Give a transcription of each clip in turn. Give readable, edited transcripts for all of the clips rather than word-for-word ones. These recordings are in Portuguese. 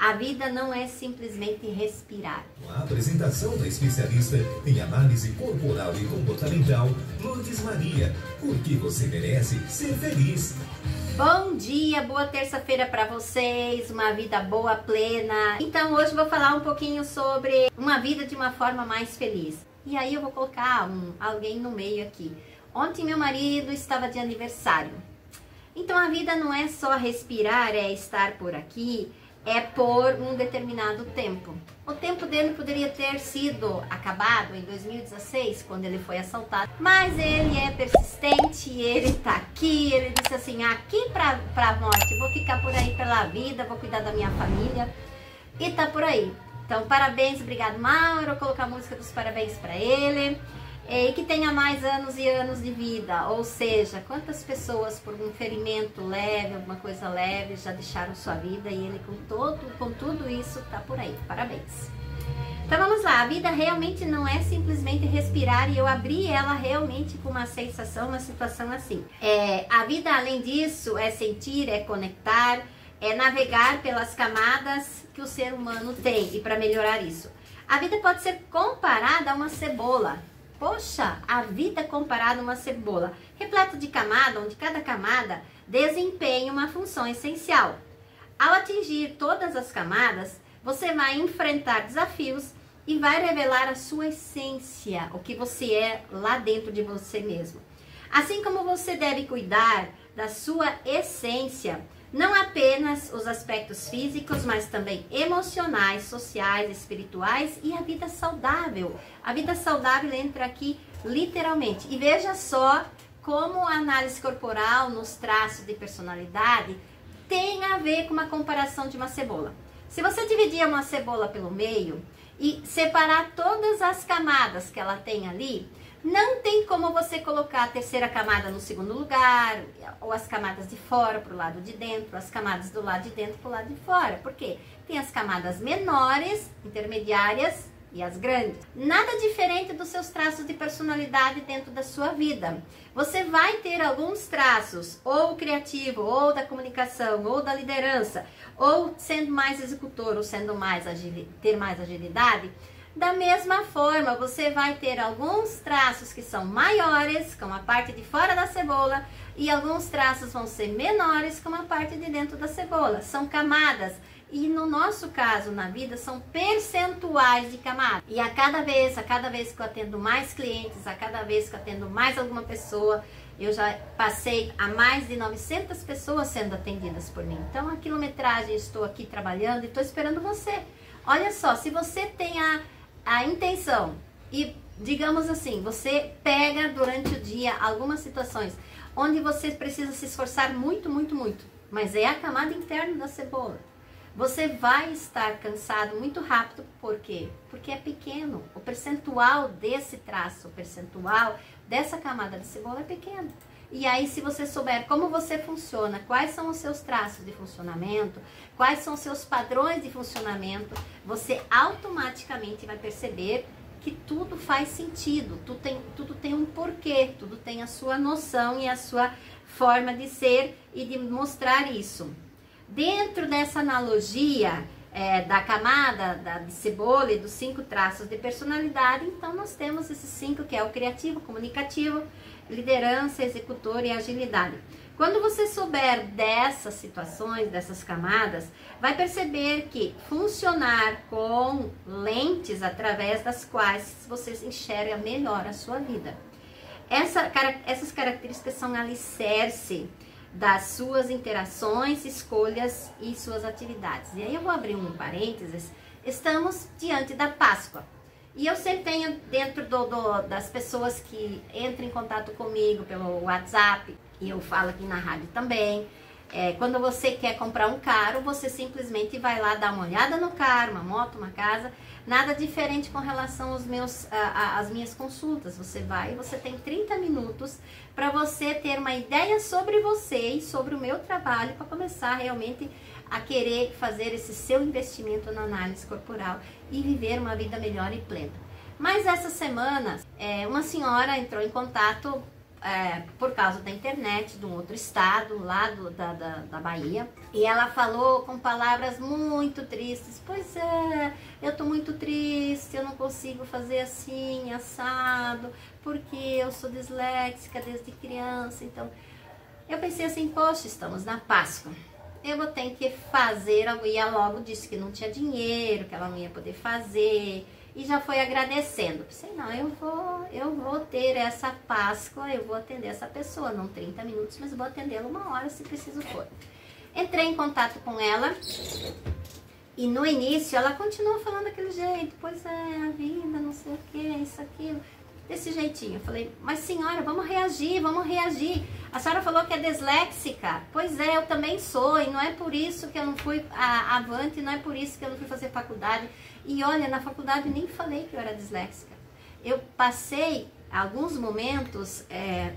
A vida não é simplesmente respirar. A apresentação da especialista em análise corporal e comportamental, Lourdes Maria, porque você merece ser feliz. Bom dia, boa terça-feira para vocês, uma vida boa, plena. Então hoje eu vou falar um pouquinho sobre uma vida de uma forma mais feliz. E aí eu vou colocar alguém no meio aqui. Ontem meu marido estava de aniversário. Então a vida não é só respirar, é estar por aqui, é por um determinado tempo. O tempo dele poderia ter sido acabado em 2016, quando ele foi assaltado. Mas ele é persistente, ele tá aqui, ele disse assim, aqui pra morte, vou ficar por aí pela vida, vou cuidar da minha família. E tá por aí. Então parabéns, obrigado Mauro, vou colocar a música dos parabéns pra ele. E que tenha mais anos e anos de vida, ou seja, quantas pessoas por um ferimento leve, alguma coisa leve, já deixaram sua vida e ele com tudo isso tá por aí, parabéns. Então vamos lá, a vida realmente não é simplesmente respirar e eu abri ela realmente com uma sensação, uma situação assim. A vida além disso é sentir, é conectar, é navegar pelas camadas que o ser humano tem e para melhorar isso. A vida pode ser comparada a uma cebola. Poxa, a vida comparada a uma cebola, repleta de camada, onde cada camada desempenha uma função essencial. Ao atingir todas as camadas, você vai enfrentar desafios e vai revelar a sua essência, o que você é lá dentro de você mesmo. Assim como você deve cuidar da sua essência, não apenas os aspectos físicos, mas também emocionais, sociais, espirituais e a vida saudável. A vida saudável entra aqui literalmente. E veja só como a análise corporal nos traços de personalidade tem a ver com uma comparação de uma cebola. Se você dividir uma cebola pelo meio e separar todas as camadas que ela tem ali, não tem como você colocar a terceira camada no segundo lugar, ou as camadas de fora para o lado de dentro, as camadas do lado de dentro para o lado de fora. Por quê? Tem as camadas menores, intermediárias e as grandes. Nada diferente dos seus traços de personalidade dentro da sua vida. Você vai ter alguns traços, ou criativo, ou da comunicação, ou da liderança, ou sendo mais executor, ou sendo ter mais agilidade. Da mesma forma, você vai ter alguns traços que são maiores, como a parte de fora da cebola, e alguns traços vão ser menores, como a parte de dentro da cebola. São camadas. E no nosso caso, na vida, são percentuais de camadas. E a cada vez que eu atendo mais clientes, a cada vez que eu atendo mais alguma pessoa, eu já passei a mais de 900 pessoas sendo atendidas por mim. Então, a quilometragem, estou aqui trabalhando e estou esperando você. Olha só, se você tem a intenção e, digamos assim, você pega durante o dia algumas situações onde você precisa se esforçar muito, mas é a camada interna da cebola. Você vai estar cansado muito rápido, por quê? Porque é pequeno, o percentual desse traço, o percentual dessa camada de cebola é pequeno. E aí, se você souber como você funciona, quais são os seus traços de funcionamento, quais são os seus padrões de funcionamento, você automaticamente vai perceber que tudo faz sentido, tudo tem um porquê, tudo tem a sua noção e a sua forma de ser e de mostrar isso. Dentro dessa analogia da camada de cebola e dos 5 traços de personalidade, então nós temos esses 5 que é o criativo, comunicativo, liderança, executor e agilidade. Quando você souber dessas situações, dessas camadas, vai perceber que funcionar com lentes através das quais você enxerga melhor a sua vida. Essas características são alicerce das suas interações, escolhas e suas atividades. E aí eu vou abrir um parênteses. Estamos diante da Páscoa. E eu sempre tenho dentro das pessoas que entram em contato comigo pelo WhatsApp, e eu falo aqui na rádio também, quando você quer comprar um carro, você simplesmente vai lá dar uma olhada no carro, uma moto, uma casa, nada diferente com relação aos às minhas consultas. Você vai e você tem 30 minutos para você ter uma ideia sobre você e sobre o meu trabalho, para começar realmente a querer fazer esse seu investimento na análise corporal e viver uma vida melhor e plena. Mas essa semana, uma senhora entrou em contato por causa da internet, de um outro estado, lá da Bahia. E ela falou com palavras muito tristes. Pois é, eu tô muito triste, eu não consigo fazer assim, assado, porque eu sou disléxica desde criança. Então, eu pensei assim, poxa, estamos na Páscoa. Eu vou ter que fazer algo. E ela logo disse que não tinha dinheiro, que ela não ia poder fazer. E já foi agradecendo. Pensei, não, eu vou ter essa Páscoa, eu vou atender essa pessoa, não 30 minutos, mas vou atendê-la 1 hora se preciso for. Entrei em contato com ela e no início ela continuou falando daquele jeito. Pois é, a vida, não sei o que, isso, aquilo. Desse jeitinho. Eu falei, mas senhora, vamos reagir, vamos reagir. A senhora falou que é disléxica. Pois é, eu também sou, e não é por isso que eu não fui avante, não é por isso que eu não fui fazer faculdade. E olha, na faculdade eu nem falei que eu era disléxica. Eu passei alguns momentos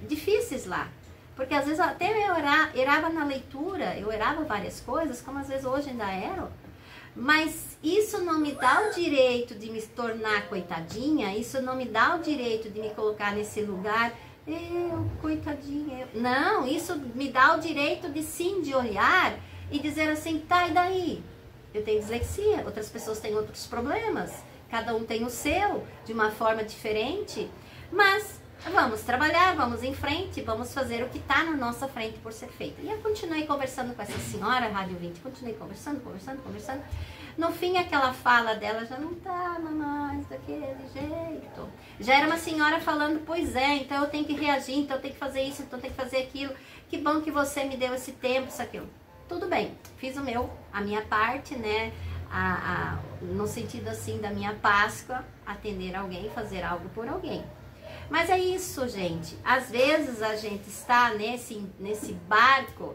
difíceis lá. Porque às vezes até eu errava na leitura, eu errava várias coisas, como às vezes hoje ainda erro. Mas isso não me dá o direito de me tornar coitadinha, isso não me dá o direito de me colocar nesse lugar, coitadinha. Não, isso me dá o direito de sim, de olhar e dizer assim, tá, e daí? Eu tenho dislexia, outras pessoas têm outros problemas, cada um tem o seu, de uma forma diferente, mas vamos trabalhar, vamos em frente, vamos fazer o que está na nossa frente por ser feito. E eu continuei conversando com essa senhora, Rádio 20, continuei conversando. No fim, aquela fala dela já não estava mais daquele jeito. Já era uma senhora falando, pois é, então eu tenho que reagir, então eu tenho que fazer isso, então eu tenho que fazer aquilo. Que bom que você me deu esse tempo, isso, aquilo. Tudo bem, fiz a minha parte, né? No sentido assim da minha Páscoa, atender alguém, fazer algo por alguém. Mas é isso, gente. Às vezes a gente está nesse barco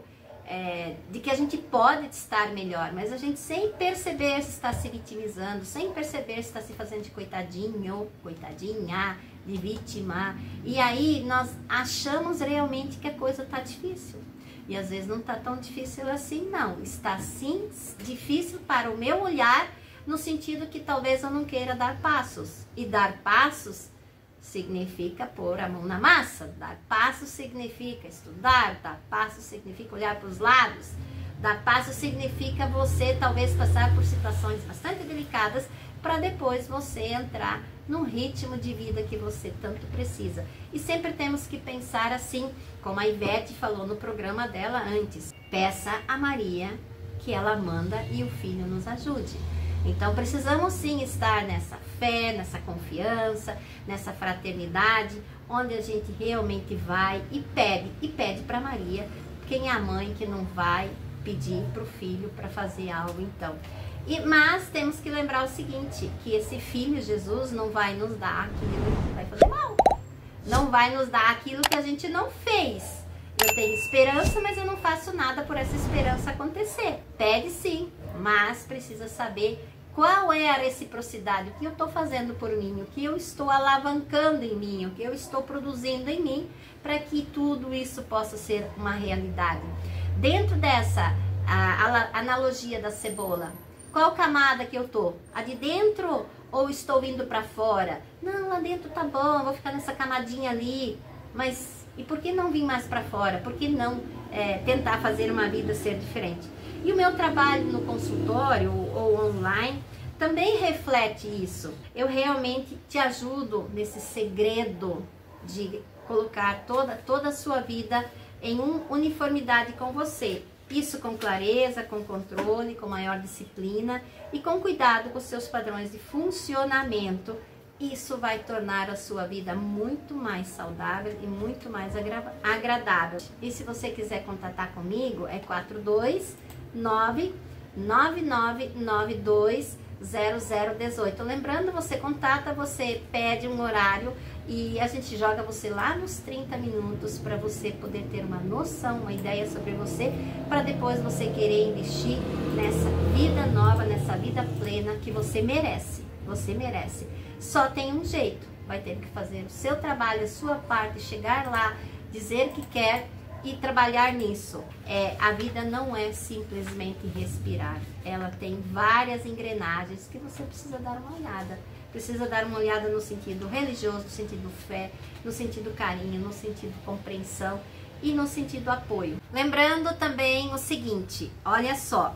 de que a gente pode estar melhor, mas a gente sem perceber se está se vitimizando, sem perceber se está se fazendo de coitadinho, coitadinha, de vítima. E aí nós achamos realmente que a coisa está difícil. E às vezes não está tão difícil assim, não. Está sim difícil para o meu olhar, no sentido que talvez eu não queira dar passos. E dar passos significa pôr a mão na massa. Dar passos significa estudar. Dar passos significa olhar para os lados. Dar passos significa você talvez passar por situações bastante delicadas para depois você entrar num ritmo de vida que você tanto precisa. E sempre temos que pensar assim, como a Ivete falou no programa dela antes. Peça a Maria que ela manda e o Filho nos ajude. Então precisamos sim estar nessa fé, nessa confiança, nessa fraternidade, onde a gente realmente vai e pede para Maria. Quem é a mãe que não vai pedir para o filho para fazer algo então? Mas temos que lembrar o seguinte, que esse Filho Jesus não vai nos dar aquilo que vai fazer mal. Não vai nos dar aquilo que a gente não fez. Eu tenho esperança, mas eu não faço nada por essa esperança acontecer. Pede sim, mas precisa saber qual é a reciprocidade, o que eu estou fazendo por mim, o que eu estou alavancando em mim, o que eu estou produzindo em mim, para que tudo isso possa ser uma realidade. Dentro dessa analogia da cebola, qual camada que eu tô? A de dentro ou estou indo para fora? Não, lá dentro tá bom, vou ficar nessa camadinha ali. Mas e por que não vir mais para fora? Por que não tentar fazer uma vida ser diferente? E o meu trabalho no consultório ou online também reflete isso. Eu realmente te ajudo nesse segredo de colocar toda a sua vida em uniformidade com você. Isso com clareza, com controle, com maior disciplina e com cuidado com os seus padrões de funcionamento. Isso vai tornar a sua vida muito mais saudável e muito mais agradável. E se você quiser contatar comigo, é 429-9992-0018. Lembrando, você contata, você pede um horário e a gente joga você lá nos 30 minutos para você poder ter uma noção, uma ideia sobre você, para depois você querer investir nessa vida nova, nessa vida plena que você merece. Você merece. Só tem um jeito, vai ter que fazer o seu trabalho, a sua parte, chegar lá, dizer que quer e trabalhar nisso. A vida não é simplesmente respirar, ela tem várias engrenagens que você precisa dar uma olhada. precisa dar uma olhada no sentido religioso, no sentido fé, no sentido carinho, no sentido compreensão e no sentido apoio. Lembrando também o seguinte, olha só,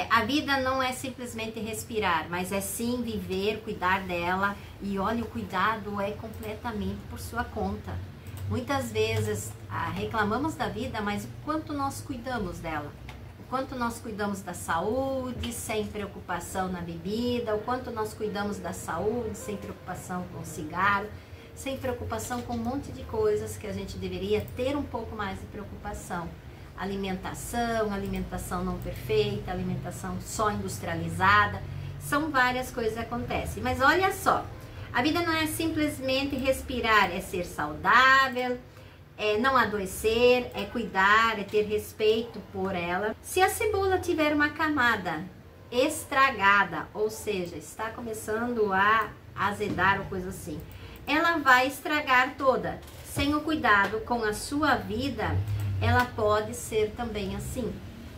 a vida não é simplesmente respirar, mas é sim viver, cuidar dela, e olha, o cuidado é completamente por sua conta. Muitas vezes reclamamos da vida, mas o quanto nós cuidamos dela? O quanto nós cuidamos da saúde sem preocupação na bebida, o quanto nós cuidamos da saúde sem preocupação com o cigarro, sem preocupação com um monte de coisas que a gente deveria ter um pouco mais de preocupação. Alimentação não perfeita, alimentação só industrializada, são várias coisas que acontecem. Mas olha só, a vida não é simplesmente respirar, é ser saudável, é não adoecer, é cuidar, é ter respeito por ela. Se a cebola tiver uma camada estragada, ou seja, está começando a azedar ou coisa assim, ela vai estragar toda. Sem o cuidado com a sua vida, ela pode ser também assim.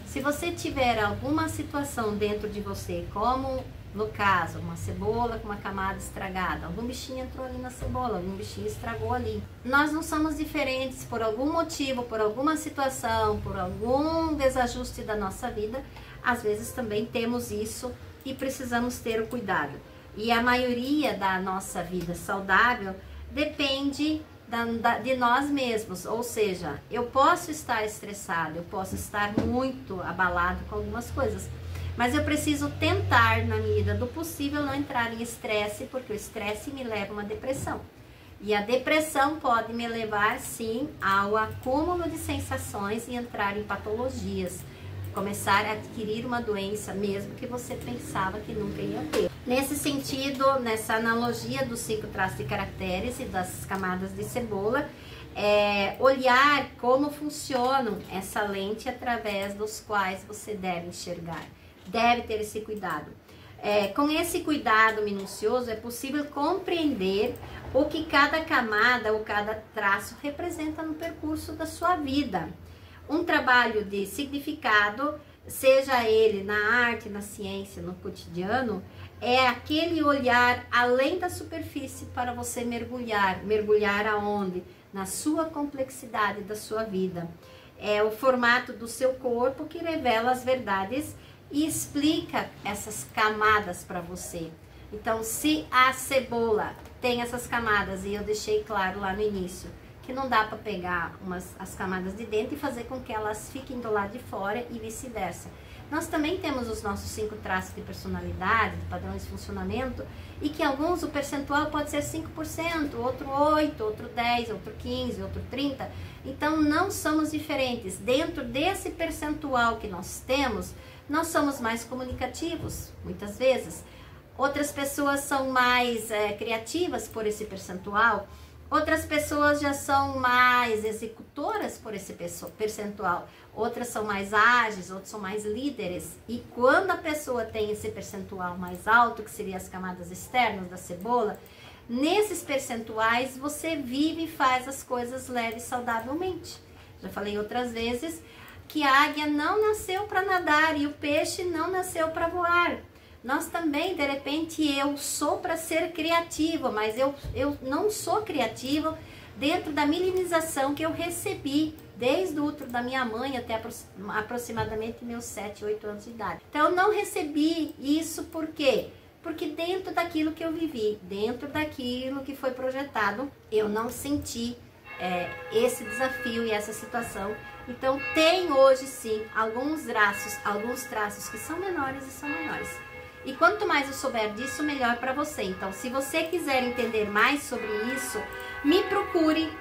Se você tiver alguma situação dentro de você, como no caso, uma cebola com uma camada estragada, algum bichinho entrou ali na cebola, algum bichinho estragou ali. Nós não somos diferentes por algum motivo, por alguma situação, por algum desajuste da nossa vida. Às vezes também temos isso e precisamos ter o cuidado. E a maioria da nossa vida saudável depende de nós mesmos, ou seja, eu posso estar estressado, eu posso estar muito abalado com algumas coisas, mas eu preciso tentar, na medida do possível, não entrar em estresse, porque o estresse me leva a uma depressão. E a depressão pode me levar, sim, ao acúmulo de sensações e entrar em patologias, começar a adquirir uma doença mesmo que você pensava que nunca ia ter. Nesse sentido, nessa analogia dos 5 traços de caracteres e das camadas de cebola, olhar como funcionam essa lente através dos quais você deve enxergar. Deve ter esse cuidado. Com esse cuidado minucioso é possível compreender o que cada camada ou cada traço representa no percurso da sua vida. Um trabalho de significado, seja ele na arte, na ciência, no cotidiano, é aquele olhar além da superfície para você mergulhar. Mergulhar aonde? Na sua complexidade da sua vida. É o formato do seu corpo que revela as verdades e explica essas camadas para você. Então, se a cebola tem essas camadas, e eu deixei claro lá no início, que não dá para pegar as camadas de dentro e fazer com que elas fiquem do lado de fora e vice-versa. Nós também temos os nossos 5 traços de personalidade, de padrões de funcionamento, e que alguns o percentual pode ser 5%, outro 8%, outro 10%, outro 15%, outro 30%. Então não somos diferentes. Dentro desse percentual que nós temos, nós somos mais comunicativos, muitas vezes. Outras pessoas são mais criativas por esse percentual. Outras pessoas já são mais executoras por esse percentual. Outras são mais ágeis, outras são mais líderes. E quando a pessoa tem esse percentual mais alto, que seriam as camadas externas da cebola, nesses percentuais você vive e faz as coisas leve e saudavelmente. Já falei outras vezes que a águia não nasceu para nadar e o peixe não nasceu para voar. Nós também, de repente, eu sou para ser criativo, mas eu não sou criativo dentro da milenização que eu recebi desde o útero da minha mãe até aproximadamente meus 7, 8 anos de idade. Então, eu não recebi isso por quê? Porque dentro daquilo que eu vivi, dentro daquilo que foi projetado, eu não senti esse desafio e essa situação. Então, tem hoje, sim, alguns traços que são menores e são maiores. E quanto mais eu souber disso, melhor para você. Então, se você quiser entender mais sobre isso, me procure,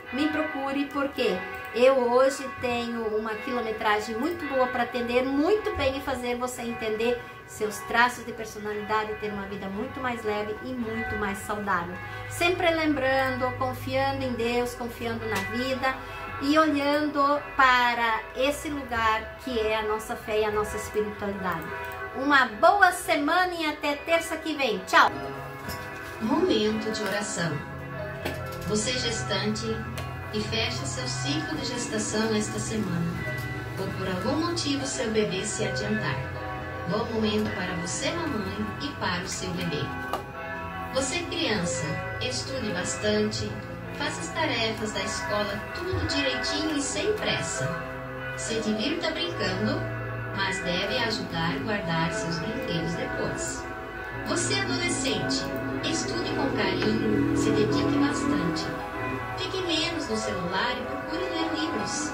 porque eu hoje tenho uma quilometragem muito boa para atender muito bem e fazer você entender seus traços de personalidade, ter uma vida muito mais leve e muito mais saudável. Sempre lembrando, confiando em Deus, confiando na vida e olhando para esse lugar que é a nossa fé e a nossa espiritualidade. Uma boa semana e até terça que vem. Tchau! Momento de oração. Você gestante e fecha seu ciclo de gestação esta semana, ou por algum motivo seu bebê se adiantar. Bom momento para você, mamãe, e para o seu bebê. Você, criança, estude bastante, faça as tarefas da escola tudo direitinho e sem pressa. Se divirta brincando, mas deve ajudar a guardar seus brinquedos depois. Você, adolescente, estude com carinho, se dedique bastante. Fique menos no celular e procure ler livros.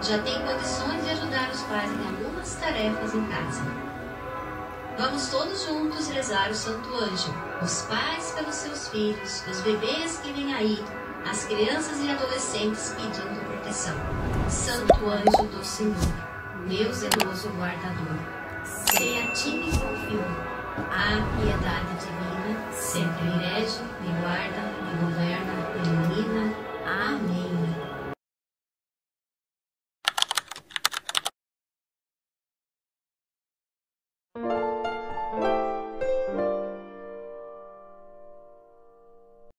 Já tem condições de ajudar os pais em algumas tarefas em casa. Vamos todos juntos rezar o Santo Anjo, os pais pelos seus filhos, os bebês que vêm aí, as crianças e adolescentes pedindo proteção. Santo Anjo do Senhor, meu zeloso guardador, se a ti me confio, a piedade divina sempre me rege, me guarda, me governa, me ilumina,